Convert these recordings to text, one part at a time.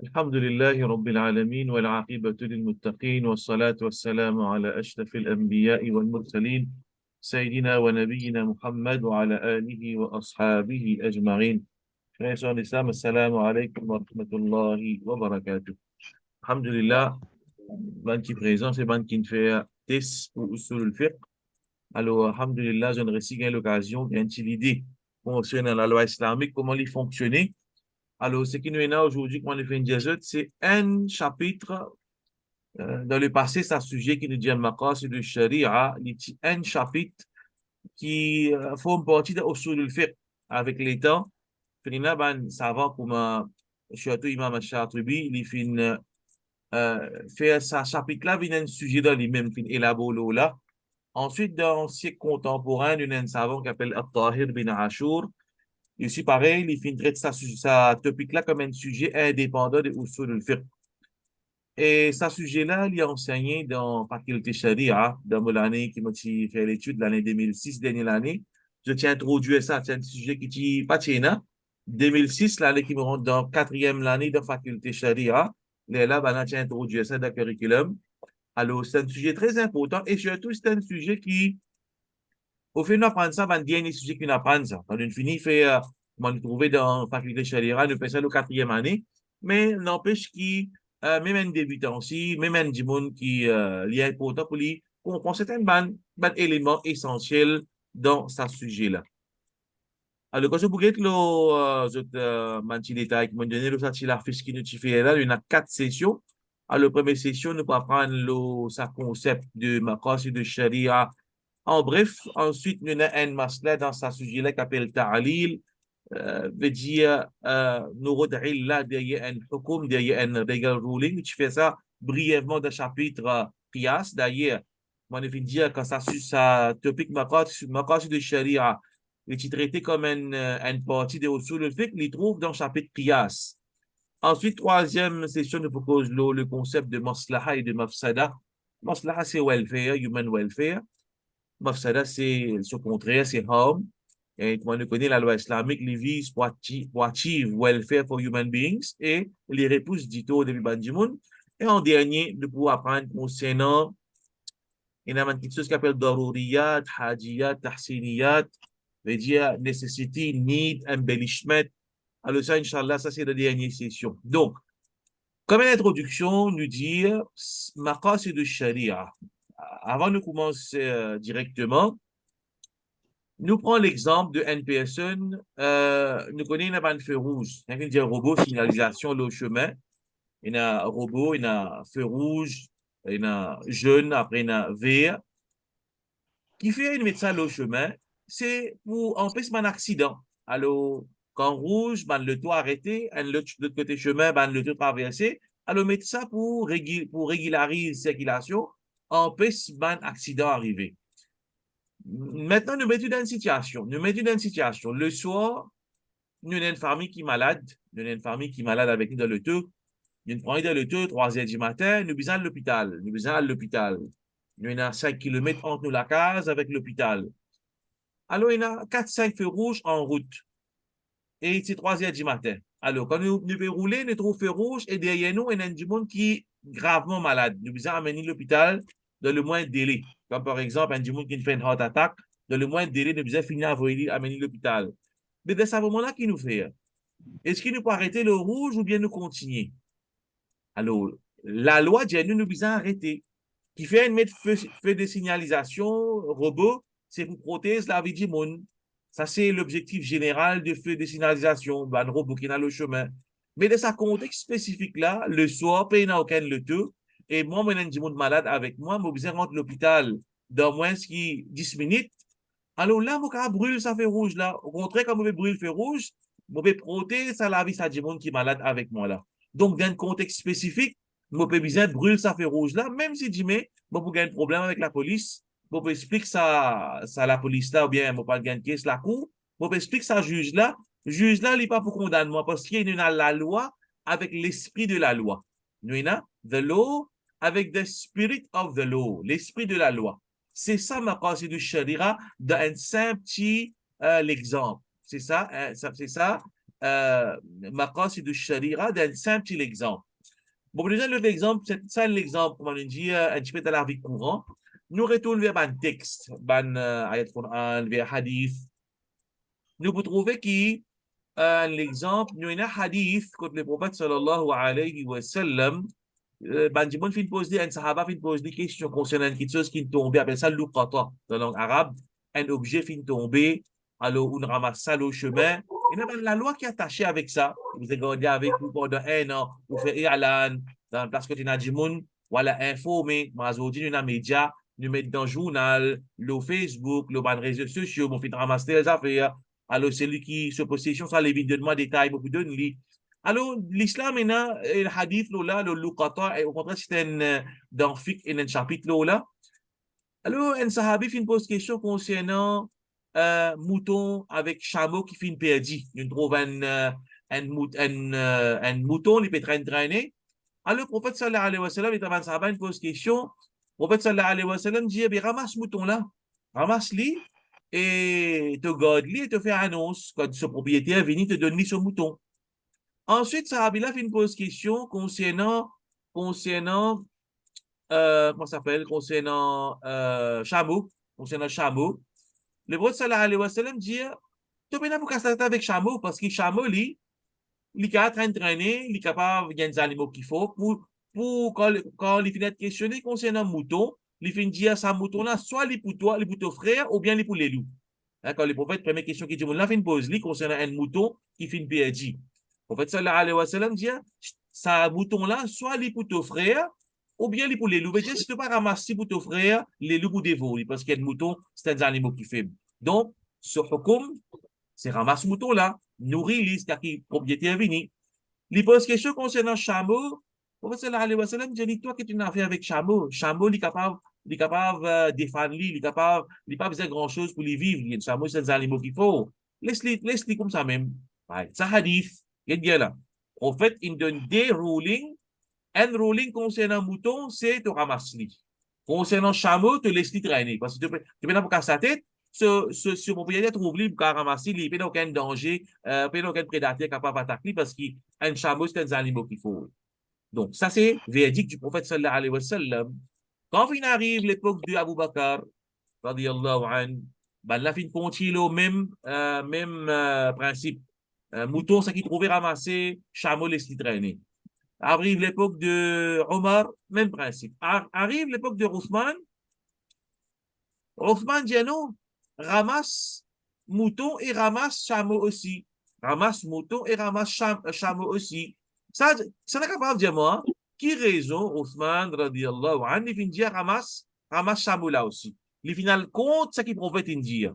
الحمد لله رب العالمين والعاقبة للمتقين والصلاة والسلام على أشرف الأنبياء والمرسلين سيدنا ونبينا محمد وعلى آله وأصحابه أجمعين. Frères et sœurs d'Islam, assalamu alaikum wa rahmatullahi wa barakatuh. Alhamdulillah, ban qui présent, c'est ban qui fait test ou usul al-fiqh. Alors, alhamdulillah, j'aimerais aussi gagner l'occasion d'une idée concernant la loi islamique, comment elle fonctionnait. Alors, ce qui nous est là aujourd'hui, quand on fait une diazote, c'est un chapitre. Dans le passé, c'est un sujet qui nous dit al-maqasid de sharia, il y a un chapitre qui forme partie de usul al-fiqh avec les temps. Finalement, ben, savant comme surtout Imam al-Shatibi, il fin fait ce chapitre-là, il y a un sujet dans lui-même, fin élaboré là. Ensuite, dans le siècle contemporain, il y a un savant qui s'appelle Al-Tahir bin Ashur. Et aussi, pareil, il fin traite ça topic-là comme un sujet indépendant de usul al-fiqh. Et ce sujet-là, il est enseigné dans la faculté Sharia, dans l'année qui m'a fait l'étude, l'année 2006, dernière année. Je tiens à introduire ça, c'est un sujet qui est pas tient, 2006, l'année qui me rentre dans quatrième année de faculté Sharia. Et là, ben, j'ai introduit ça dans le curriculum. Alors, c'est un sujet très important et surtout, c'est un sujet qui, au fait, nous apprenons ça, ben, dernier sujet qu'on apprend ça. Quand on finit, fait, on trouvé dans la faculté Sharia, nous faisons ça la quatrième année, mais n'empêche qu'il même un débutant aussi, même un du monde qui est important pour lui comprendre certains éléments essentiels dans ce sujet-là. Alors, quand je vous dites le petit détail qui m'a donné, le ça, la fiche qui nous fait là, il y a quatre sessions. Alors, la première session, nous allons prendre le concept de Maqasid de Sharia. En bref, ensuite, nous avons un masla dans ce sujet-là qui s'appelle Ta'alil, veut dire nous redrillons là derrière un hukum, derrière un legal ruling. Tu fais ça brièvement dans le chapitre Qiyas. D'ailleurs, moi, je vais dire que ça sur sa topic maqasid de sharia, il est traité comme une partie de usul al-fiqh, il trouve dans le chapitre Qiyas. Ensuite, troisième session, nous propose le concept de maslaha et de mafsada. Maslaha, c'est welfare, human welfare. Mafsada, c'est ce contraire, c'est harm. Et comme on connaît la loi islamique, les vise pour achieve welfare for human beings et les repousse dito de Bandimoun. Et en dernier, de pouvoir apprendre concernant il y a quelque chose qu'on appelle daruriyat, hajiyat, tahsiniyat, veut dire necessity, need, embellishment. Alors ça, Inch'Allah, ça c'est la dernière session. Donc, comme une introduction, nous dire maqasid de sharia. Avant de commencer directement, nous prenons l'exemple de une personne, nous connaissons un feu rouge. Il y a un robot, signalisation, le chemin. Il y a un robot, il y a un feu rouge, il y a un jaune, après il y a un vert. Qui fait une médecin le chemin, c'est pour empêcher un accident. Alors, quand rouge, ben, le toit arrêté, l'autre côté chemin, ben, le toit traversé. Alors, médecin pour régulariser la circulation, empêche un accident arriver. Maintenant, nous mettons dans une situation. Nous mettons dans une situation. Le soir, nous avons une famille qui est malade. Nous avons une famille qui est malade avec nous dans le tout. Nous prenons dans le tout, 3 heures du matin, nous besoin à l'hôpital. Nous besoin à l'hôpital. Nous avons 5 kilomètres entre nous la case avec l'hôpital. Alors, il y a 4-5 feux rouges en route. Et c'est 3 heures du matin. Alors, quand nous pouvons rouler, nous trouvons feu rouge et derrière nous, il y a du monde qui est gravement malade. Nous besoin amener l'hôpital dans le moins de délai. Comme par exemple, un du monde qui fait une heart attack, dans le moins de délai, nous besoin finir à amener l'hôpital. Mais dans ce moment-là, qui nous fait? Est-ce qu'il nous peut arrêter le rouge ou bien nous continuer? Alors, la loi dit nous besoin arrêter. Qui fait une mettre feu de signalisation robot, c'est pour protéger la vie du monde. Ça, c'est l'objectif général de feu de signalisation, un robot qui est dans le chemin. Mais dans ce contexte spécifique-là, le soir, il n'y a aucun le tout. Et moi, je suis du monde malade avec moi, je besoin rentrer à l'hôpital dans moins de 10 minutes. Alors là, je vais brûler ça fait rouge là. Au contraire, quand je vais brûler le feu rouge, je vais protéger ça la vie ça du monde qui est malade avec moi là. Donc, dans un contexte spécifique, je peux besoin de brûler ça fait rouge là, même si je dis, je peux gagner un problème avec la police, je peux expliquer ça à la police là, ou bien je peux gagner une caisse la cour, je peux expliquer ça le juge là, il n'est pas pour condamner moi, parce qu'il y a la loi avec l'esprit de la loi. Nous, il y a the law avec the spirit of the law, l'esprit de la loi. C'est ça ma pensée de sharia dans un simple petit l'exemple. C'est ça, c'est ça maqasid al-sharia d'un simple exemple. Bon, déjà, l'exemple, c'est ça l'exemple, comme on dit, un petit peu dans la vie courante. Nous retournons vers un texte, un ayat Quran, vers hadith. Nous pouvons trouver qui, l'exemple, nous avons un hadith, quand le prophète sallallahu alayhi wa sallam, Banjimon fin pose un sahaba fin pose des questions concernant quelque chose qui est tombé, appelle ça luqata dans la langue arabe, un objet fin tombé, alors on ramasse ça au chemin. Et là, la loi qui est attachée avec ça, vous avez gardé avec vous pendant un an, vous faites i'lan, parce que tu as du monde, voilà, informé, mais aujourd'hui, nous avons médias, nous mettons dans le journal, le Facebook, le réseaux sociaux, on fait ramasser les affaires. Alors, celui qui se possession, ça, les vidéos de détails, beaucoup de lui. Alors, l'islam, le hadith, là, le luqata, au contraire, c'est dans fiqh, un chapitre, là. Alors, un sahabi fait une pose question concernant mouton avec chameau qui finit perdu. Il trouve un mouton, il peut traîner. Alors, le prophète sallallahu alayhi wa sallam, il a sahabi pose question. Le prophète sallallahu alayhi wa sallam dit, ramasse mouton là, ramasse-le et te garde-le et te fait annonce quand ce propriétaire vient te donner ce mouton. Ensuite, Sahabila fait une pose question concernant comment ça s'appelle, chameau, concernant chameau. Le prophète sallallahu alayhi wa sallam dit, tu peux pas pour casser avec chameau, parce que chameau, il est capable de traîner, il est capable, il y a des animaux qu'il faut, quand il finit de questionner concernant mouton, il finit de dire, ça mouton-là, soit il est pour toi, il est pour ton frère, ou bien il est pour les loups. Quand le prophète, première question qu'il dit, là, fait une pose, concernant un mouton qui finit perdu. Le prophète sallallahu alayhi wa sallam dit, ça mouton-là, soit il est pour ton frère, ou bien il est pour les loups. Mais si tu ne pas ramasser pour ton frère, les loups pour dévorer, parce qu'il y a des moutons, c'est des animaux qui font. Donc, ce hukum, c'est ramasse mouton-là, nourrir les propriétaires venus. Il pose question concernant chameau. Le prophète sallallahu alayhi wa sallam dit, toi qui tu as affaire avec chameau, chameau, il est capable de défendre, il est capable, il n'est pas besoin de grand-chose pour les vivre. Les chameaux, c'est des animaux qu'il faut. Laisse-les comme ça même. Ça hadith, il y a là. En fait, il donne des rulings. Un ruling concernant mouton, c'est te ramasser. Concernant chameau, te laisse traîner. Parce que tu peux pas casser sa tête, ce propriétaire trouve libre pour ramasser, il n'y a aucun danger, pas aucun prédateur capable d'attaquer parce qu'un chameau, c'est un animal qu'il faut. Donc, ça, c'est verdict du prophète sallallahu alayhi wa sallam. Quand il arrive l'époque de Abu Bakr, radiyallahu anhu, ben là, il continue le même principe. Mouton, ça qui trouvait ramassé, chameau, laisse traîner. Arrive l'époque de Omar, même principe. Arrive l'époque de Othman. Othman dit non, ramasse mouton et ramasse chameau aussi. Ramasse mouton et ramasse chameau aussi. Ça n'est capable de dire moi, qui raison Othman, radiallahu anhu, il dit ramasse chameau là aussi. Il final compte ce qui prophète dit.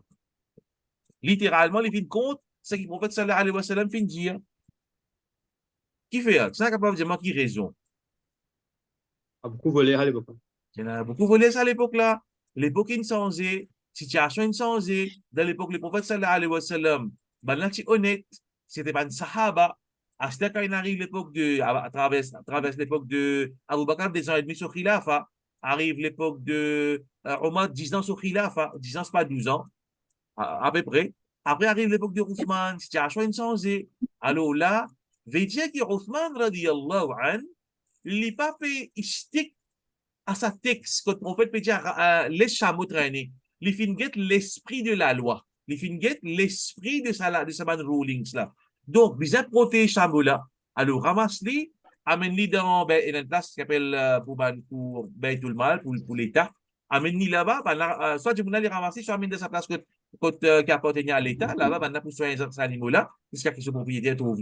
Littéralement, il fin compte ce qui prophète sallallahu alayhi wa sallam fin dit. Qui fait ça? C'est capable de dire moi qui raison. A beaucoup volé à l'époque. Il y en a beaucoup volé ça à l'époque-là. L'époque est changée, situation est changée. Dans l'époque, le prophète sallallahu alayhi wa sallam, ben là, tu es honnête, c'était pas un sahaba. À ce quand il arrive l'époque à travers l'époque de Abu Bakr, 2 ans et demi sur Khilafa, arrive l'époque de Omar, 10 ans sur Khilafa, 10 ans, c'est pas 12 ans, à peu près. Après arrive l'époque de Othman, situation est changée. Alors là, veut dire que Othman, radiyallahu anhu, il n'est pas fait istik à sa texte, quand le prophète peut dire les chameaux traîner. Il finit l'esprit de la loi. Il finit l'esprit de sa rulings là. Donc, bien protéger chameau là. Alors, ramasse-les, amène-les dans une place qui s'appelle pour tout le mal, pour l'État. Amène-les là-bas, soit tu peux les ramasser, soit amène dans sa place qui appartient à l'État, là-bas, pour soigner ces animaux-là, jusqu'à ce que ce propriétaire trouve.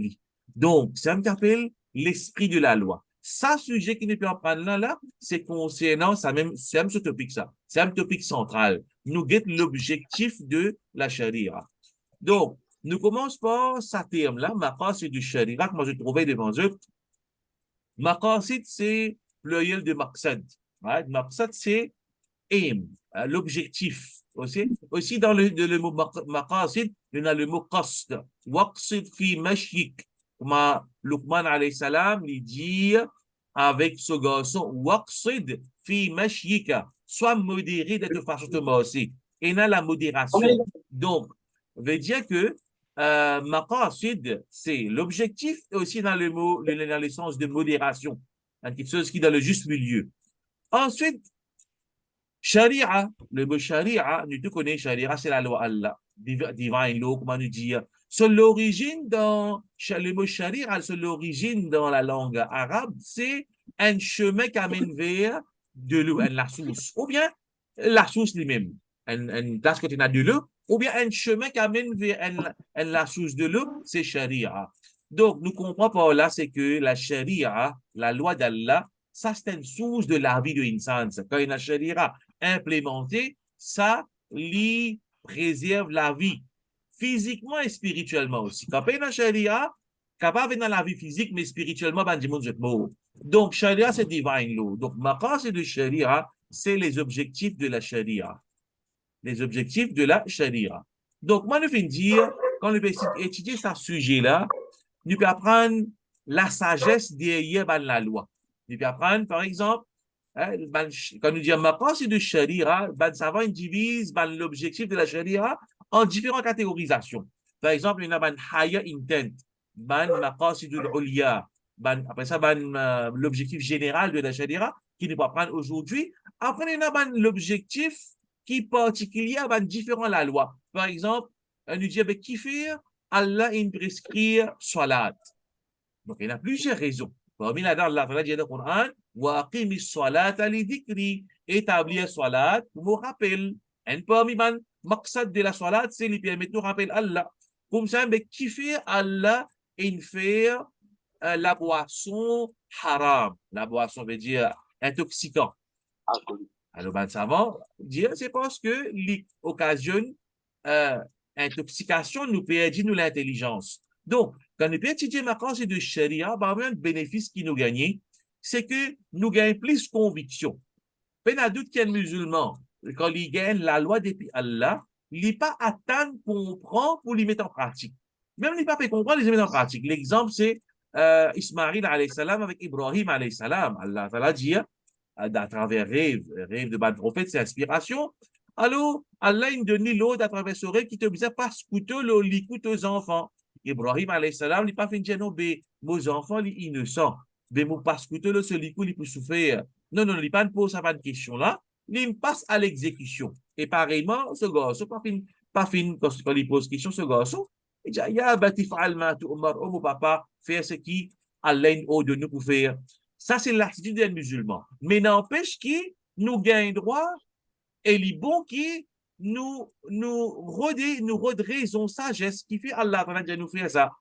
Donc, c'est un qui appelle l'esprit de la loi. Ça, sujet qui ne peut en prendre là, c'est concernant, c'est un topic ça. C'est un topic central. Nous guette l'objectif de la charia. Donc, nous commençons par ce terme-là, maqasid du sharia, que moi je trouvais devant eux. Maqasid, c'est pluriel de maqsad. Right? Maqsad, c'est aim, l'objectif. Aussi dans le mot maqasid, il y a le mot qasd. Waqsid fi mashyik. Comme Luqman alayhi salam, il dit avec ce garçon, waqsid fi mashyika. Sois modéré de façon de marcher. Et là, la modération. Donc, veut dire que maqasid, c'est l'objectif, et aussi dans le mot, dans le sens de modération, quelque chose qui est dans le juste milieu. Ensuite, sharia, le mot sharia, nous tous connaissons sharia, c'est la loi Allah, divine law, comment nous dire. Sur l'origine dans le mot sharia, sur l'origine dans la langue arabe, c'est un chemin qui amène vers de l'eau, la source, ou bien la source lui-même, une place côté de l'eau, ou bien un chemin qui amène vers la source de l'eau, c'est sharia. Donc, nous comprenons par là, c'est que la sharia, la loi d'Allah, ça, c'est une source de la vie de l'insan. Quand il y a la sharia implémentée, ça lui préserve la vie, physiquement et spirituellement aussi. Quand il y a la sharia, capable dans la vie physique, mais spirituellement, ben, du monde, je mort. Donc, sharia, c'est divine law. Donc, maqasid de sharia, c'est les objectifs de la sharia. Les objectifs de la sharia. Donc, moi, je viens dire, quand on peut étudier ce sujet-là, nous pouvons apprendre la sagesse derrière la loi. Nous pouvons apprendre, par exemple, quand nous disons maqasid de sharia, ça va divise l'objectif de la sharia en différentes catégorisations. Par exemple, il y a higher intent, maqasid al-ulya, après ça, l'objectif général de la sharia qui nous va prendre aujourd'hui. Après, il y a l'objectif qui est particulier à différents la loi. Par exemple, nous disons qui fait Allah prescrit salat. Donc, il y a plusieurs raisons. Parmi la Allah dit dans le Coran, wa aqimi salata li dhikri, établir salat pour me rappeler. Et parmi les maqsad de la salat, c'est lui permettre de rappeler Allah. Comme ça, mais qui fait Allah in faire la boisson haram. La boisson veut dire intoxicant. Alors, ben, savant dire c'est parce que l'occasion intoxication nous perdit nous l'intelligence. Donc, quand nous étudions ma classe de sharia, ben, un bénéfice qui nous gagne, c'est que nous gagnons plus conviction. Peine à doute qu'un musulman, quand il gagne la loi depuis Allah, il n'est pas atteint comprendre pour les mettre en pratique. Même il n'est pas fait comprendre, les mettre en pratique. L'exemple, c'est Ismaïl alayhi salam avec Ibrahim alayhi salam. Allah dit, à travers rêve de bas prophète, c'est inspiration. Alors, Allah il donne l'autre à travers ce rêve qui te disait pas scouter le l'écoute aux enfants. Ibrahim alayhi salam, il pas fait dire non, mais mes enfants, ils innocents. Mais mon pas scouter le seul coup, il peut souffrir. Non, non, il pas pose ça pas de question là. Il passe à l'exécution. Et pareillement, ce garçon, pas fin quand il pose question, ce garçon, il dit, ya batif alma tu umar, oh mon papa, faire ce qui Allah de nous pour faire. Ça, c'est l'attitude des musulmans. Mais n'empêche qu'il nous gagne droit et les bons qui nous redressons sagesse qui fait Allah de nous faire ça.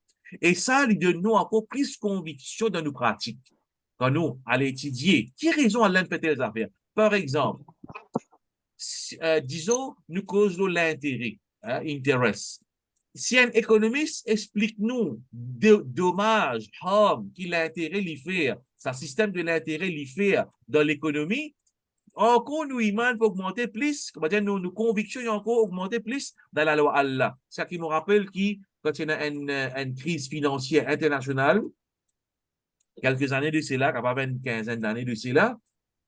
Et ça, il donne nous encore plus conviction dans nos pratiques. Quand nous allons étudier, qui raison Allah fait telles affaires? Par exemple, disons, nous causons l'intérêt, intéresse. Si un économiste explique nous dommages, harm, qu'il l'intérêt l'y fait, sa système de l'intérêt l'y fait dans l'économie, encore nous iman pour augmenter plus, comment dire, nos convictions ont encore augmenté plus dans la loi Allah. Ça qui me rappelle que quand il y a une crise financière internationale, quelques années de cela, capable une quinzaine d'années de cela,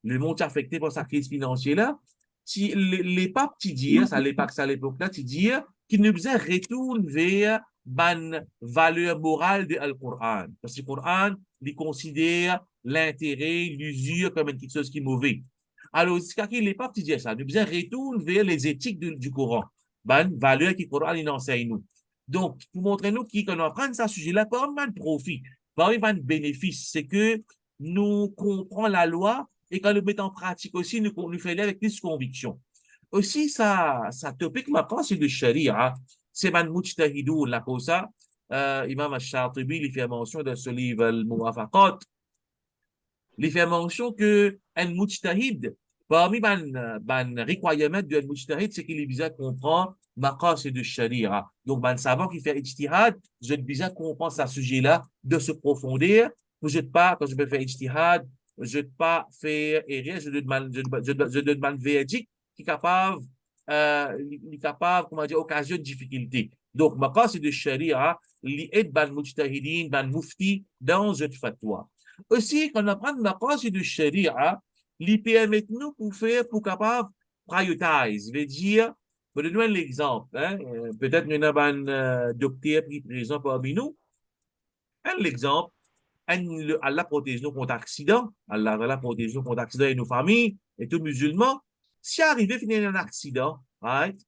le monde est affecté par sa crise financière-là. Si les papes, tu dis, à l'époque-là, tu dis qu'il nous faisait retourner vers une valeur morale de Al-Qur'an. Parce que le Qur'an, il considère l'intérêt, l'usure comme quelque chose qui est mauvais. Alors, quand les papes, tu dis ça, nous faisait retourner vers les éthiques du Coran. Une valeur que le Coran il enseigne nous. Donc, pour montrer nous qu'on apprend ce sujet-là, pas un profit, pas un bénéfice, c'est que nous comprenons la loi et quand nous mettons en pratique aussi, nous faisons avec plus de conviction. Aussi, ça topic maintenant, c'est le sharia. C'est man mujtahidou, la cosa. Imam al-Shatibi, il fait mention dans ce livre, Al-Muwafaqat. Il fait mention que un mujtahid, parmi les requirements d'un mujtahid, c'est qu'il est bien comprendre maqasid de sharia. Donc, ben, savant qui fait ijtihad, je dois bien comprendre ce sujet-là, de se profonder. Je ne pas, quand je vais faire ijtihad, je ne pas faire erreur, je demande verdict qui est capable, comment dire, occasion de difficulté. Donc, maqasid de sharia, l'aide ban mujtahidin, ban mufti, dans cette fatwa. Aussi, quand on apprend maqasid de sharia, il permet nous pour faire, pour capable prioritiser, veut dire, Pour donner un exemple, hein, peut-être nous avons un docteur qui est présent parmi nous. Un exemple, Allah protège nous contre accident, Allah protège nous contre accident et nos familles, et tous musulmans. Si arrivé finir un accident, right,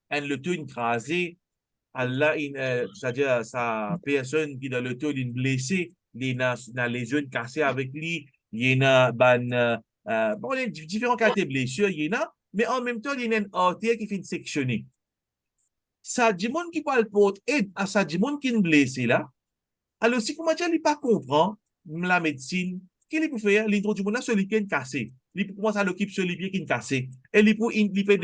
le tout écrasé, Allah, c'est-à-dire sa personne qui dans le tout est blessée, il a les yeux cassés avec lui, il y a bon, il y a différents cas de blessures, il y en a, mais en même temps, il y a une artère qui fait sectionner. Ça dit monde qui parle pour aide à ça dit monde qui est blessé là. Alors, si vous ne pas comprendre la médecine, qu'est-ce qu'il peut faire? L'introduction là, celui qui est cassé. Il commence à l'occuper celui qui est cassé. Et il peut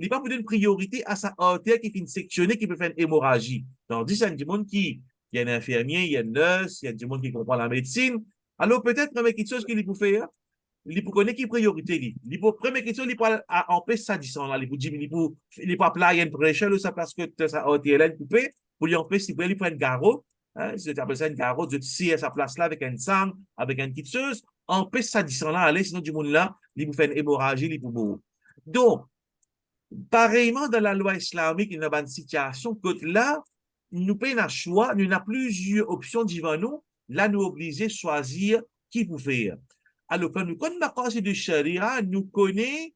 pas donner priorité à sa artère qui est sectionnée, qui peut faire une hémorragie. Tandis qu'il y a des gens qui, il y a un infirmier, il y a un nurse, il y a des gens qui comprennent la médecine. Alors, peut-être, première quelque chose qu'il peut faire, il peut connaître qui priorité. Première question, il peut empêcher ça descendre là. Il peut dire, il peut appeler une pression, ça parce que sa artère est coupée, pour lui empêcher, il peut un garrot. Hein, c'est appelle ça une carotte, de tisser à sa place là avec un sang, avec une kitseuse, empêche ça descend là, aller, sinon du monde là, il vous fait une hémorragie, il vous mourir. Donc, pareillement dans la loi islamique, il y a une situation que là, nous payons un choix, nous avons plusieurs options devant nous, là, nous obligés de choisir qui vous faire. Alors, quand nous connaissons la cause de charia, nous connaissons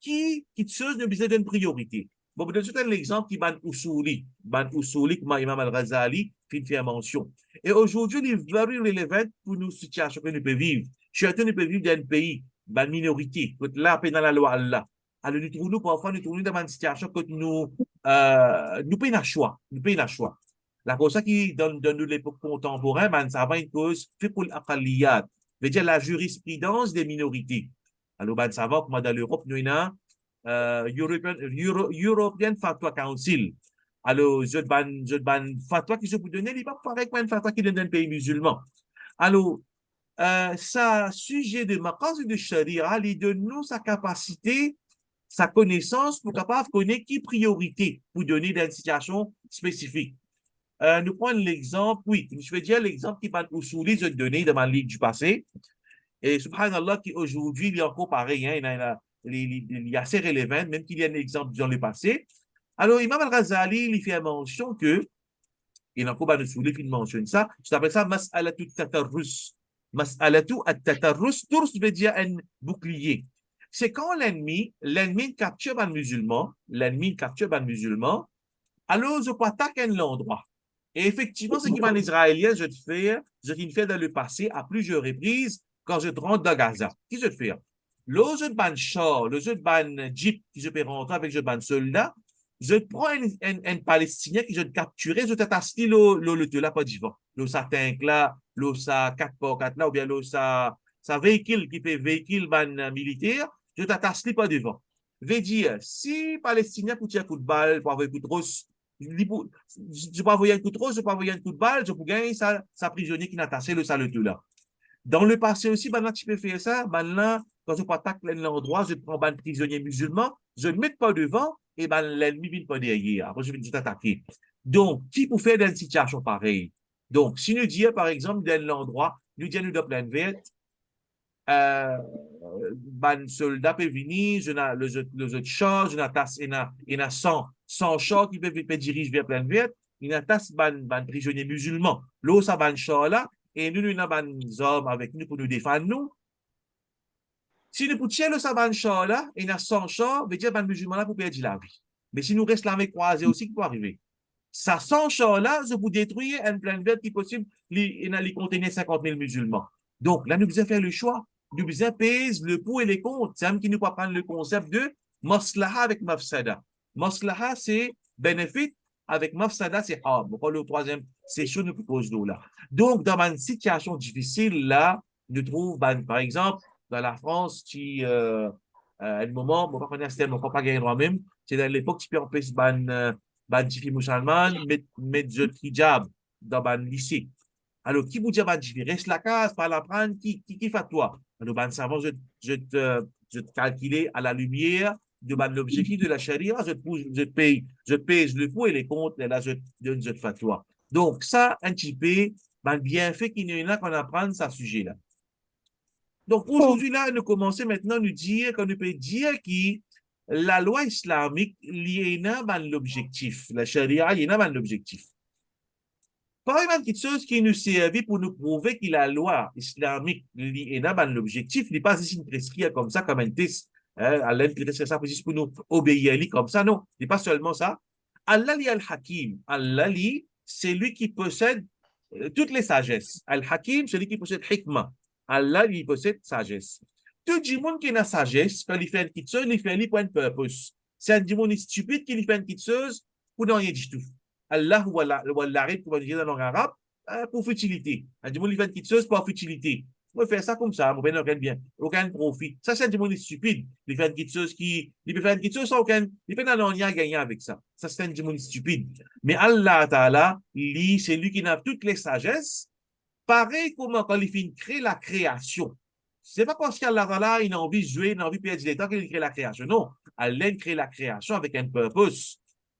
qui chose nous besoin d'une priorité. Bon, je donne un exemple qui est ban usouli, comme Imam Al-Ghazali fait mention. Et aujourd'hui, il est very relevant pour nos situations que nous pouvons vivre. Chacun nous peut vivre dans un pays, ban minorité, là, dans la loi Allah. Alors, nous trouvons parfois, nous trouvons dans une situation que nous payons un choix. Nous payons un choix. La cause qui, dans l'époque contemporaine, ça va une cause, fait pour l'aqaliyat, veut dire la jurisprudence des minorités. Alors, ben, ça va, comme dans l'Europe, nous avons European Fatwa Council. Alors, je ban fatwa qui se peut donner, il n'est pas pareil qu'un fatwa qui donne dans un pays musulman. Alors, ça, sujet de ma cause de charia, il donne nous sa capacité, sa connaissance pour capable connaître qui priorité pour donner dans une situation spécifique. Nous prenons l'exemple, oui, je vais dire l'exemple qui va Usuli, je donné dans ma ligue du passé. Et subhanallah, qui aujourd'hui, il est encore pareil, hein, il est assez relevant, même qu'il y a un exemple dans le passé. Alors, Imam Al-Ghazali, il fait mention que, il a encore pas de soulever, il mentionne ça, je t'appelle ça Mas'alatu Tatarrus. Mas'alatu Tatarrus, Turs veut dire un bouclier. C'est quand l'ennemi capture un musulman, alors je peux attaquer un endroit. Et effectivement, ce qui va en Israélien, je te fais dans le passé à plusieurs reprises quand je te rentre dans Gaza. Qu'est-ce que je te fais? Le jeu de ban char, le jeu de ban jeep qui je peux rentrer avec le ban soldat, je prends un Palestinien qui je te capturer, je t'attache le là, pas d'ivant. Le sa tank là, le sa 4x4 là, ou bien le sa véhicule qui fait véhicule ban militaire, je t'attache pas devant. Veut dire, si Palestinien pour tirer un coup de balle, pour avoir un coup de rosse, je ne peux pas envoyer un coup de rose, je ne peux pas envoyer un coup de balle, je peux gagner sa prisonnier qui n'a tassé le saletu là. Dans le passé aussi, maintenant, tu peux faire ça. Maintenant, quand je attaque l'endroit, je prends un prisonnier musulman, je ne le mets pas devant, et ben, l'ennemi ne vient pas derrière. Après, je vais t'attaquer. Donc, qui peut faire dans une situation pareille? Donc, si nous disons, par exemple, dans l'endroit, nous disons, nous de plein verte, ban soldat peut venir, je n'ai le char, je n'ai 100 chars qui peuvent diriger vers plein verte, il y a ban prisonniers musulmans. L'eau, ça ban char là, et nous avons des hommes avec nous pour nous défendre nous. Si nous pouvons le saban char là, et il y a 100 chars, veut dire ban musulman là pour perdre la vie. Mais si nous restons l'armée croisée aussi, qui peut arriver? Ça 100 chars là, je peux détruire un plein verte qui est possible, il contenir 50 000 musulmans. Donc là, nous devons faire le choix. Nous devons peser le pour et les contre. C'est même qui nous peut prendre le concept de maslaha avec mafsada. Maslaha, c'est bénéfice, avec mafsada, c'est harm. Bon, le troisième, c'est chaud, nous propose là. Donc, dans une situation difficile, là, nous trouvons, par exemple, dans la France, qui, à un moment, on va pas connaître on ne va pas gagner droit même, c'est dans l'époque, tu peux empêcher ban jifi musulman, mettre le hijab dans un lycée. Alors, qui vous dit, jifi, reste la case, pas la prendre, qui fait toi? Alors, ban savant, je te calculer à la lumière de l'objectif de la charia, je paye le pour et les comptes, et là, je te fais toi. Donc, ça, un petit peu, bienfait qu'il y en a qu'on apprend ce sujet-là. Donc, aujourd'hui, là, nous commençons maintenant à nous dire, qu'on peut dire qui la loi islamique, il y a l'objectif. La charia, il y a l'objectif. Par exemple, quelque chose qui nous servait pour nous prouver que la loi islamique, il y a l'objectif, il n'est pas ici prescrit comme ça, comme un test. Allah, il est ça juste pour nous obéir comme ça. Non, ce n'est pas seulement ça. Allah, il al-Hakim. Allah, c'est lui qui possède toutes les sagesses. Al-Hakim, c'est lui qui possède hikmah. Allah, il possède sagesse. Tout le monde qui a sagesse, quand il fait une petite chose, il fait pour un purpose. C'est un monde stupide qui fait une petite chose pour ne rien du tout. Allah ou l'arrête, comme on dit dans la langue arabe, pour futilité. Un monde qui fait une petite chose pour futilité. On peut faire ça comme ça, on peut aucun bien, aucun profit. Ça, c'est un monde stupide. Il fait une petite chose il peut faire une petite chose sans aucun, il peut n'en rien gagner avec ça. Ça, c'est un monde stupide. Mais Allah Ta'ala, c'est lui qui a toutes les sagesses. Pareil comme quand il fait créer la création. C'est pas parce qu'Allah il a envie de jouer, il a envie de perdre du temps qu'il crée la création. Non, Allah crée la création avec un purpose.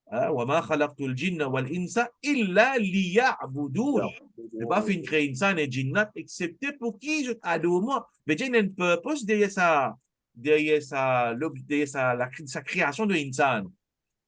وَمَا خَلَقْتُ الْجِنَّ وَالْإِنسَ إِلَّا لِيَعْبُدُونَ. Je n'ai pas fait créer insan et jinnat, excepté pour qui je adore moi. Mais il y a un purpose derrière sa création de insan.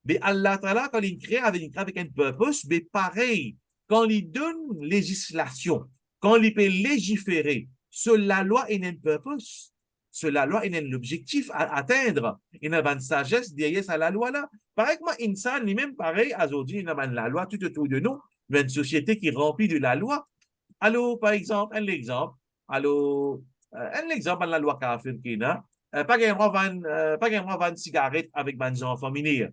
Mais Allah Ta'ala, quand il crée avec un purpose, mais pareil, quand il donne législation, quand il peut légiférer, sur la loi il y a un purpose, sur la loi il y a un objectif à atteindre, il y a une sagesse derrière la loi là. Pareil que moi, insan, lui-même pareil, aujourd'hui, il y a la loi tout autour de nous, mais une société qui est remplie de la loi. Alors, par exemple, un exemple, la loi kafir qui est, pas qu'un vend cigarette avec des enfants mineurs.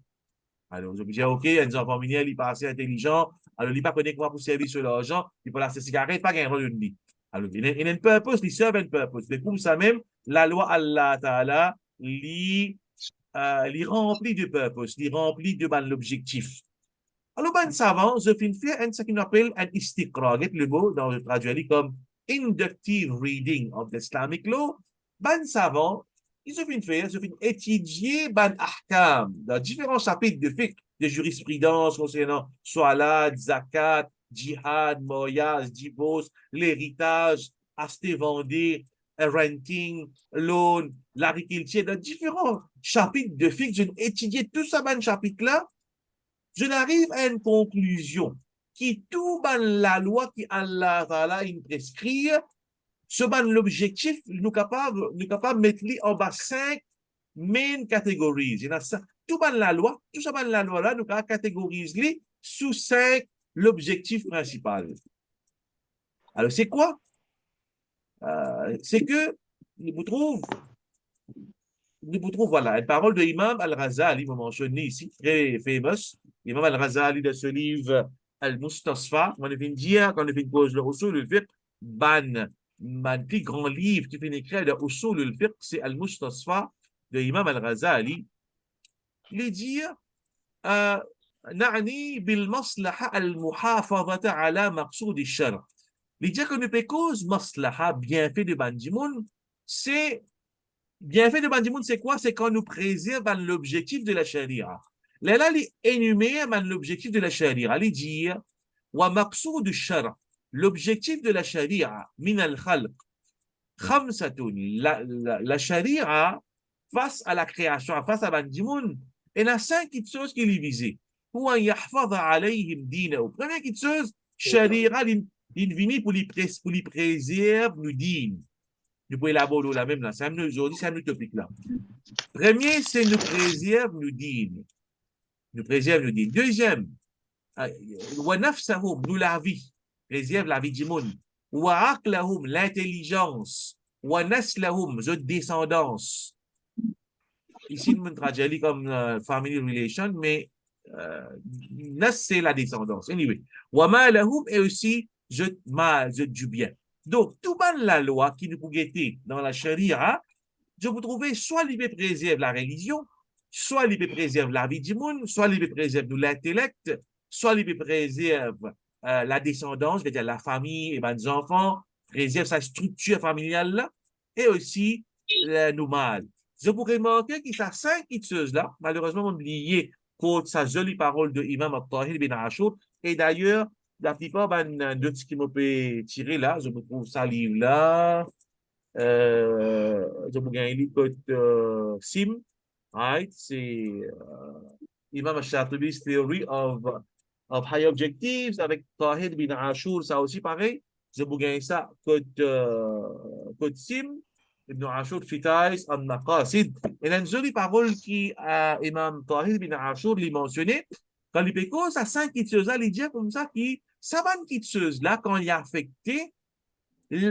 Alors, je me dis, OK, un enfant mineur, il est pas assez intelligent. Alors, il n'est pas connu comment pour servir sur l'argent. Il peut lâcher cigarette, pas gagner de vie. Alors, il a une purpose, il serve une purpose. Mais comme ça même, la loi Allah Ta'ala, il remplit de purpose, il remplit de l'objectif. Alors, ben savant, je finis faire ce qu'on appelle un istiqra. Le mot, dans le traduit comme inductive reading of the Islamic law. Ben savant, ils se finissent étudier ben ahkam dans différents chapitres de fiqh, de jurisprudence concernant salat, zakat, djihad, moyaz, divorce, l'héritage, acheter, vendre, renting, loan, l'agriculture, dans différents chapitres de fiqh. Je étudié tout ça, ben chapitre-là. Je n'arrive à une conclusion qui tout ban la loi qui Allah Ta'ala prescrit, ce ban l'objectif, nous capable de mettre en bas 5 main categories. Il y a ça, tout ban la loi, tout ça ban la loi là, nous capable catégoriser sous 5 l'objectif principal. Alors c'est quoi? C'est que vous trouvez voilà, une parole de Imam Al-Ghazali, vous mentionnez ici, très famous. Imam Al-Ghazali de ce livre Al-Mustasfa, on a fait dire, quand on a fait une cause de Usul al-Fiqh, ban plus grand livre qui fait écrire de Usul al-Fiqh, c'est Al-Mustasfa de Imam Al-Ghazali. Il dit, نعني بالمصلحة المحافظة على مقصود الشرع. Il dit que nous peut cause maslaha, bienfait de Bandimoun, c'est bienfait de Bandimoun, c'est quoi? C'est quand nous préserve l'objectif de la charia. Là, il énumère l'objectif de la charia. Il dit, wa maqsoud shara, l'objectif de la charia, min al-khalq, khamsatun, la charia, face à la création, face à Bandimoun, il y a 5 choses qui est visées. Pour yahfadha alayhim dinahu. Première chose, charia, il vient pour les préserver nos dînes. Nous pouvons élaborer la même là. C'est aujourd'hui, c'est un topic là. Premier, c'est nous préserve nos dînes. Nous préserve nos dînes. Deuxième, nous la vie. Préserve la vie du monde. L'intelligence. Notre descendance. Ici, nous traduisons comme family relation, mais nas, c'est la descendance. Anyway. Et aussi, du bien. Donc, tout ban la loi qui nous peut guetter dans la charia, je vous trouvez soit il préserve la religion, soit il préserve la vie du monde, soit il préserve l'intellect, soit il préserve la descendance, c'est-à-dire la famille et les enfants, préserve sa structure familiale là, et aussi nos mâles. Je vous remarquer qu'il y a 5 choses là, malheureusement, on oublié sa jolie parole de Imam Al-Tahir bin Ashur, et d'ailleurs, la plupart de ce qui me peut tirer là, je me trouve ça livre là, je me gagne l'écoute Sim, right? C'est Imam al-Shatibi's theory of high objectives avec Tahir bin Ashur, ça aussi pareil. Je vous gagne ça, code Sim, Ibn Ashur Fitais al-Maqasid. Et une jolie parole qui Imam Tahir bin Ashur lui mentionnait, quand il péco, ça cinq kitseuse là, il dit comme ça, qui, ça va une kitseuse là, quand il est affecté,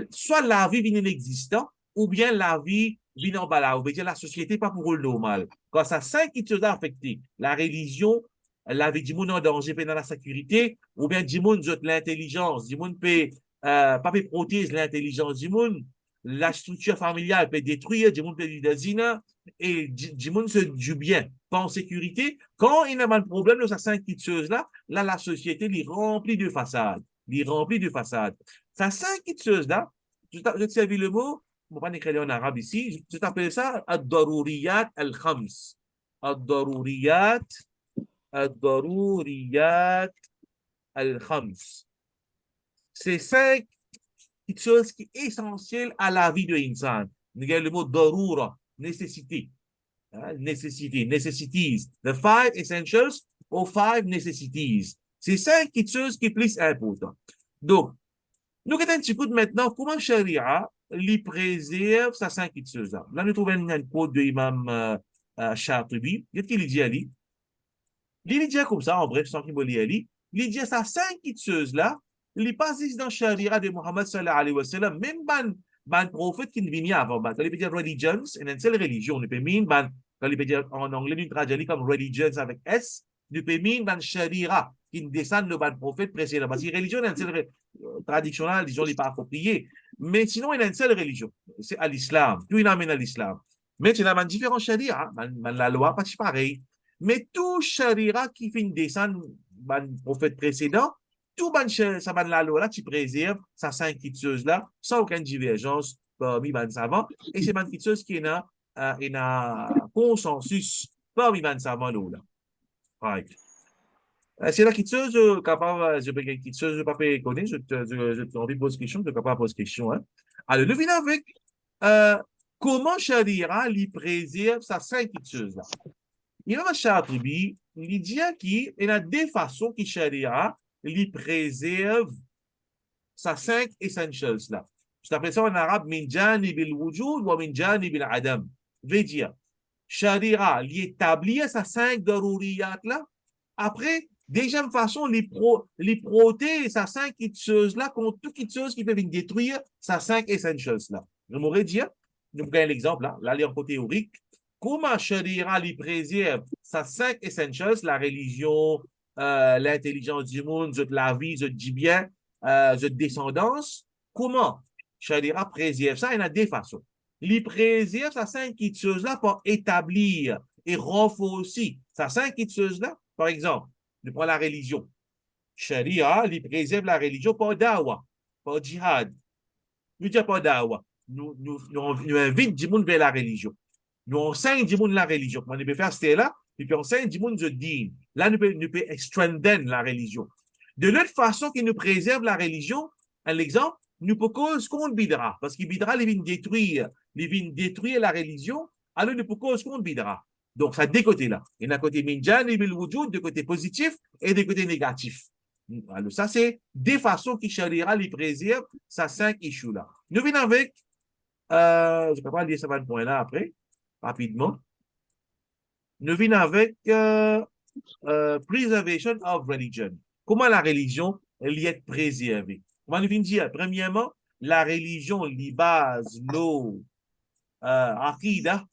soit la vie vient inexistant, ou bien la vie vient en bas, ou bien la société pas pour le normal. Quand ça cinq qui te affecté, la religion, la vie du monde en danger, dans la sécurité, ou bien du monde l'intelligence, du monde peut pas peut protéger l'intelligence du monde, la structure familiale peut détruire, du monde peut du zina, et du monde se du bien, pas en sécurité. Quand il y a un problème de ces cinq choses là, là la société est remplie de façades, est remplie de façades. Ça cinq choses là, je te servi le mot, on va pas écrire en arabe ici, je t'appelle ça ad-daruriyat al-khams. Ad-daruriyat, ad-daruriyat al-khams. C'est cinq choses qui sont essentielles à la vie de l'insan. Le mot darura, nécessité. Nécessité, necessities. The five essentials or five necessities. C'est cinq choses qui sont plus importantes. Donc, nous avons un petit coup de maintenant comment Sharia lui préserve sa cinq choses là. Là, nous trouvons une quote de Imam Shatibi. Qu'est-ce qu'il dit à lui? Il dit comme ça, en bref, sans qu'il me lise, il dit ça cinq choses là, il passe dans Sharia de Muhammad sallallahu alayhi wa sallam, même ban prophète qui ne vient avant. Quand il peut dire religions, et une seule religion, il peut dire, quand il peut dire en anglais, nous traduit comme religions avec S, il peut dire ban Sharia, qui descend de ban prophète précédent. Parce que religion est une seule traditionnelle, disons, n'est pas appropriée. Mais sinon, il y a une seule religion, c'est à l'islam. Tout il amène à l'islam. Mais il y a différents Sharia, la loi, pas pareil. Mais tout Sharia qui fait une descente, le prophète précédent, tout ça va la loi là, tu préserves sa cinq choses là, sans aucune divergence parmi les savants. Et c'est une chose qui est un consensus parmi les savants là. Right. C'est la chose capable, je peux quelque chose, je peux pas connaître, je te envie de poser question, je peux pas poser question. Hein. Alors, nous venons avec comment Sharia lui préserve sa cinq choses là. Imam Shatibi, il dit qu'il y a deux façons que Sharia lui préserve sa cinq essentials là. Je t'appelle ça en arabe min janib al-wujud wa min janib al-adam. Veut dire, Sharia lui établit sa cinq daruriyat là. Après, deuxième façon, lui protège sa cinq choses là contre toutes choses qui peuvent détruire sa cinq essentials là. Je m'aurais dit, nous prenons l'exemple là, là, en côté théorique. Comment Sharia lui préserve sa cinq essentials, la religion, l'intelligence du monde, la vie, du bien, de descendance. Comment Sharia préserve ça? Il y a deux façons. Il préserve sa cinq choses-là pour établir et renforcer sa cinq choses-là. Par exemple, nous prenons la religion. Sharia, il préserve la religion par dawa, par djihad. Nous disons pas dawa. Nous invitons du monde vers la religion. Nous enseignons du monde la religion. On peut faire cela là, et puis on enseigne du monde le din. Là, nous pouvons strengthen la religion. De l'autre façon qui nous préserve la religion, un exemple, nous pouvons cause contre bidra, parce que bidra, il vient détruire la religion, alors nous pouvons cause contre bidra. Donc, ça deux côtés là. Il y a un côté minjan, il wujud, de côté positif et de côté négatif. Alors, ça, c'est des façons qui Sharia les préserve, ça cinq issues là. Nous venons avec, je ne peux pas lire ce point là après, rapidement. Nous venons avec preservation of religion. Comment la religion est préservée? On va nous dire, premièrement, la religion, les bases, l'eau, Akida,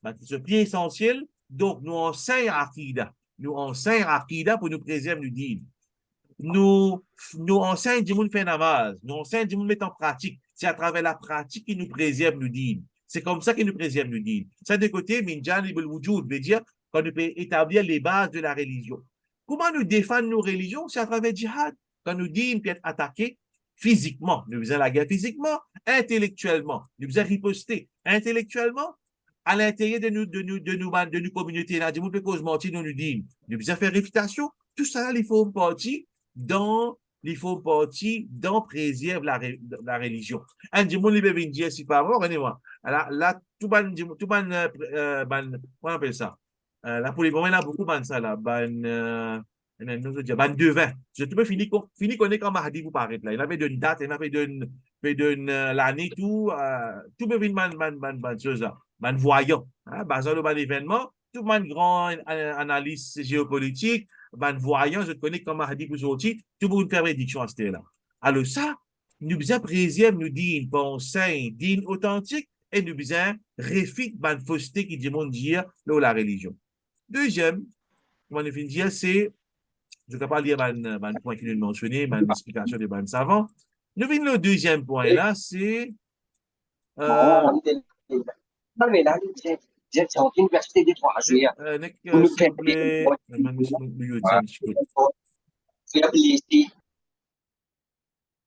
c'est ce pied essentiel. Donc, nous enseignons Akida. Nous enseignons Akida pour nous préserver du din. Nous enseignons du monde fait namaz. Nous enseignons du monde mettre en pratique. C'est à travers la pratique qui nous préserve le din. C'est comme ça qu'il nous préserve le din. Ça, de côté, minjan ibn wujud veut dire qu'on peut établir les bases de la religion. Comment nous défendre nos religions? C'est à travers djihad. Quand nous din peut être attaqué physiquement, nous faisons la guerre physiquement, intellectuellement, nous faisons riposter intellectuellement, à l'intérieur de nos communautés, là, du monde peut cause mentir, nous din. Nous faisons faire réfutation. Tout ça, il faut partie dans il faut partie dans préserve la religion. Un du monde, il peut venir dire, si pas vrai, regardez-moi. Là, comment on appelle ça? Là, pour les moments, là, beaucoup de ça, là, devin. Je te peux finir qu'on est quand Mahdi vous paraît là. Il avait une date, il avait d'une l'année, tout peut venir, chose là. Voyant, basé sur l'événement, tout le grand analyse géopolitique, voyant, je te connais comme Mahdi vous sorti, tout pour une prédiction à ce là. Alors ça, nous besoin préserver, nous dit une pensée, digne authentique, et nous besoin réfit ban fausseté qui demande dire la religion. Deuxième, comment nous dire, c'est, je ne vais pas lire ban point qu'il a mentionné, ban explication de ban savant. Nous venons le deuxième point là, c'est Non, mais là, j'ai sorti une université de 3 jours. Vous nous s'il vous plaît,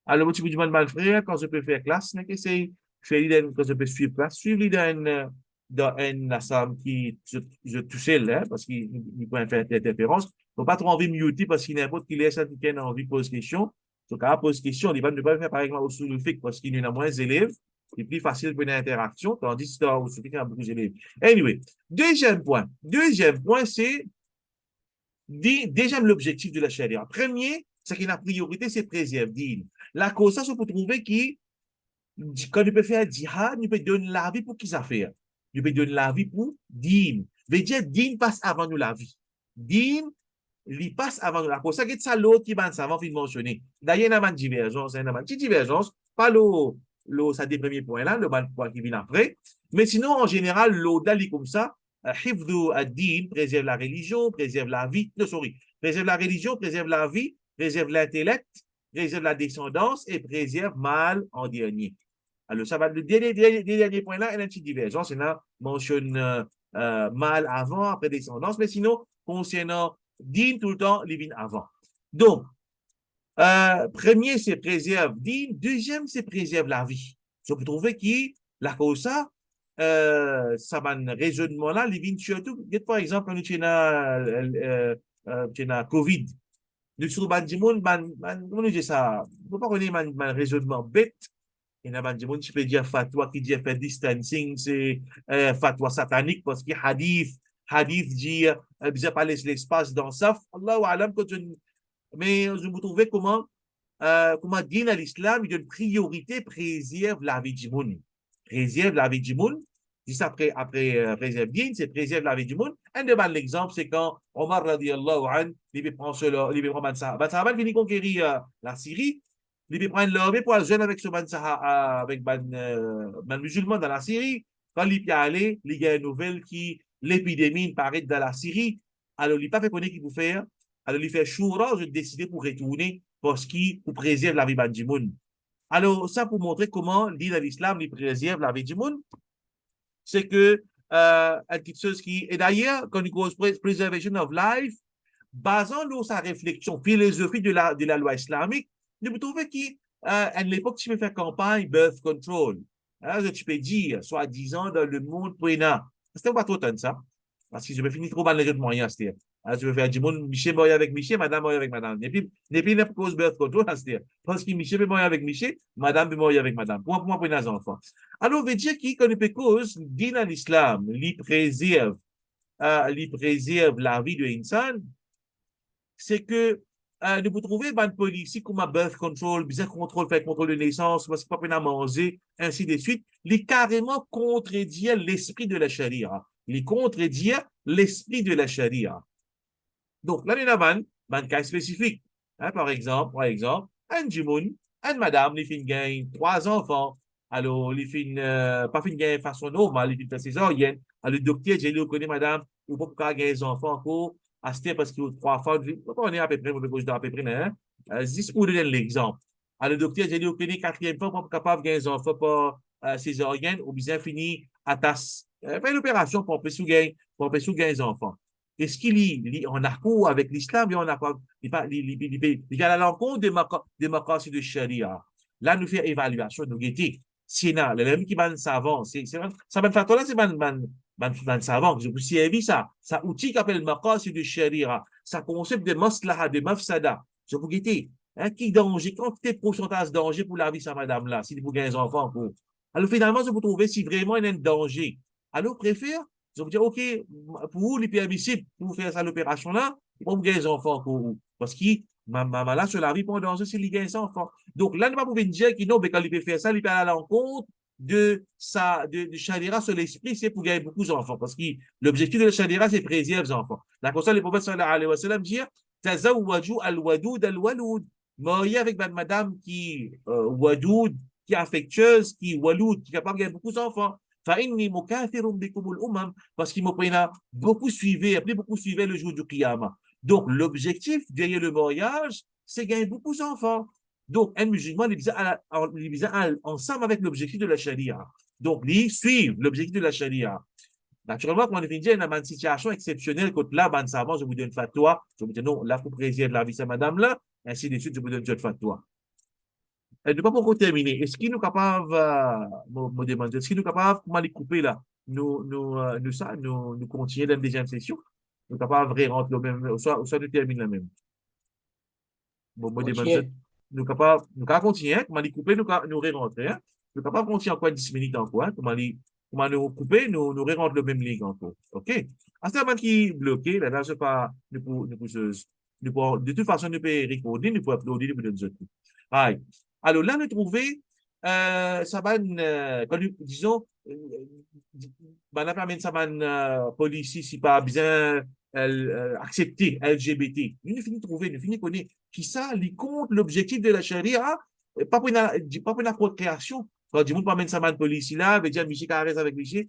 alors, tu peux demander mal frère, quand je peux faire classe, c'est quand je peux suivre classe, suivre dans une assemblée qui je touche là, parce qu'il peut faire interférence. Faut pas trop envie de muter parce qu'il n'importe qui laisse quelqu'un envie de poser question. Donc, quand on pose question, il va ne pas faire par exemple au sous-le-fic parce qu'il y a moins d'élèves. C'est plus facile pour une interaction, tandis que au sous-le-fic, il y a beaucoup d'élèves. Anyway, deuxième point. Deuxième point, c'est déjà l'objectif de la charia. Premier, c'est que la priorité, c'est préserver. La cause, ça, c'est pour trouver qui, quand on peut faire djihad, on peut donner la vie pour qui ça fait. On peut donner la vie pour din. Veut dire, din passe avant nous la vie. Din, il passe avant nous la vie. Pour ça, c'est ça l'autre qui va savant fin mentionner. D'ailleurs, il y a une divergence, une petite divergence, pas ça des premiers points là, le point qui vient après. Mais sinon, en général, l'autre, comme ça, Hifdhu ad-din, préserve la religion, préserve la vie, non, sorry, préserve la religion, préserve la vie, préserve l'intellect, préserve la descendance et préserve mal en dernier. Alors, ça va le dernier point là, il y a une petite divergence. Il y a mentionne mal avant, après descendance, mais sinon, concernant din, tout le temps, les vins avant. Donc, premier, c'est préserve din, deuxième, c'est préserve la vie. Je peux trouver qui, la cause ça, ça va un raisonnement là, les vins surtout, par exemple, quand nous avons COVID, nous sommes comment nous dit ça, faut pas connaître un raisonnement bête. Il y a des gens qui peuvent dire fatwa qui dit faire distancing, c'est fatwa satanique parce que hadith dit, bizarre pas laisser l'espace dans ça. Allahu alam, mais je me trouvais comment dire à l'islam, il y a une priorité, préserve la vie du monde. Préserve la vie du monde. Juste après préserve bien, c'est préserve la vie du monde. Un de l'exemple, c'est quand Omar radiallahu an, il prend Ben Sahaba, il conquérir la Syrie. Il prend l'armée pour aller avec ce avec musulman dans la Syrie. Quand il est allé, il y a une nouvelle qui l'épidémie paraît dans la Syrie. Alors, il n'a pas fait connaître qu'il peut faire. Alors, il fait choura, je décidé pour retourner parce qu'il préserve la vie du monde. Alors, ça pour montrer comment l'islam il préserve la vie du monde, c'est que quelque chose qui. Et d'ailleurs, quand il cause preservation of life, basant sur sa réflexion philosophie de la loi islamique, nous trouvons qu'à l'époque, tu peux faire campagne birth control. Alors, tu peux dire, soi-disant, dans le monde prénat. C'était pas trop tant ça. Parce que je vais finir trop mal les autres moyens, c'est-à-dire. Alors, je vais faire du monde, Michel mourir avec Michel, madame mourir avec madame. Et puis, il n'y a pas cause birth control, c'est-à-dire. Parce que Michel peut mourir avec Michel, madame peut mourir avec madame. Pour moi, pour les enfants. Alors, on veut dire qu'on peut cause, dit dans l'islam, il préserve la vie de l'insan, c'est que nous pouvons trouver une politique comme un birth control, bizarre contrôle, fait contrôle de naissance, parce qu'il ne faut pas manger, ainsi de suite, il carrément contredire l'esprit de la charia. Il contredire l'esprit de la charia. Donc, là, il y a un cas spécifique. Hein, par exemple, un jimoun, un madame, il fait gagne 3 enfants. Alors, il fait pas fait gagne de façon normale, il fait césarienne. Alors, le docteur, j'ai dit, connaît madame, ou pas gagner des enfants encore, parce qu'il y a 3 femmes. On est à peu près, on peut à peu près, hein. Juste pour donner l'exemple. Alors, le docteur, j'ai dit, vous connaît 4e femme, pas capable de gagner des enfants par césarienne, ou bien fini à tasse. Faire l'opération pour empêcher des enfants. Est-ce qu'il est en accord avec l'islam? Il est à l'encontre des maqasid de charia. Là, nous faisons évaluation, nous guetter. Sinon, le même qui va savant, ça va faire là, c'est un savant. Je vous servi ça. Ça outil qui appelle maqasid de charia. Ça concept de maslaha, de mafsada. Je vous guetter. hein, qui danger, quantité de pourcentage de danger pour la vie, ça, madame, là, si vous avez des enfants, pour. Alors, finalement, vous trouvez si vraiment il y a un danger. Alors, préfère, vous dire, OK, pour vous, les permissibles, pour faire ça, l'opération là, pour vous avez des enfants, pour vous. Parce que, maman, là, sur la vie, pour un danger, c'est les des enfants. Donc, là, ne pas pouvoir dire que non, mais quand il peut faire ça, il peut aller à l'encontre de Shadira sur l'esprit, c'est pour gagner beaucoup d'enfants. Parce que l'objectif de la Shadira, c'est préserver les enfants. D'accord, ça, le prophète sallallahu alayhi wa sallam dit, Tazawwaju al-wadud al-walud. Marié avec madame qui wadoud, qui est affectueuse, qui est waloud, qui est capable de gagner beaucoup d'enfants. Parce qu'il m'a beaucoup suivi, après beaucoup suivi le jour du Qiyamah. Donc, l'objectif derrière le mariage, c'est gagner beaucoup d'enfants. Donc, un musulman, il est ensemble avec l'objectif de la charia. Donc, ils suivent l'objectif de la charia. Naturellement, quand on dit, il y a une situation exceptionnelle, quand là, ben, ça avance, je vous donne fatwa. Je vous dis, non, là, pour préserver la vie de madame là, ainsi de suite, je vous donne une fatwa. Et ne pas pour terminer, est-ce qu'il nous capable, me demander, est-ce qu'il nous capable, comment les couper là, nous continuer dans la deuxième session, nous capable de rentrer le même, soit nous termine la même. Me demander, nous capable continuer, comment les couper, nous rentrer, hein? Nous capable continuer encore 10 minutes encore, hein? Comment nous couper, nous rentre le même ligne encore. OK? À ce moment qui est bloqué, là, je pas, de toute façon, nous pouvons recorder, nous pouvons applaudir, nous pouvons donner tout. Right. Alors là, nous trouvons, ça va, quand nous disons, on a permis ça va, police, si pas bien accepter LGBT. Nous finissons de trouver, nous finissons de connaître qui ça, il compte l'objectif de la charia, pas pour une procréation. Quand du monde pas mettre ça mal police là, veut dire Michi Carrez avec Michi,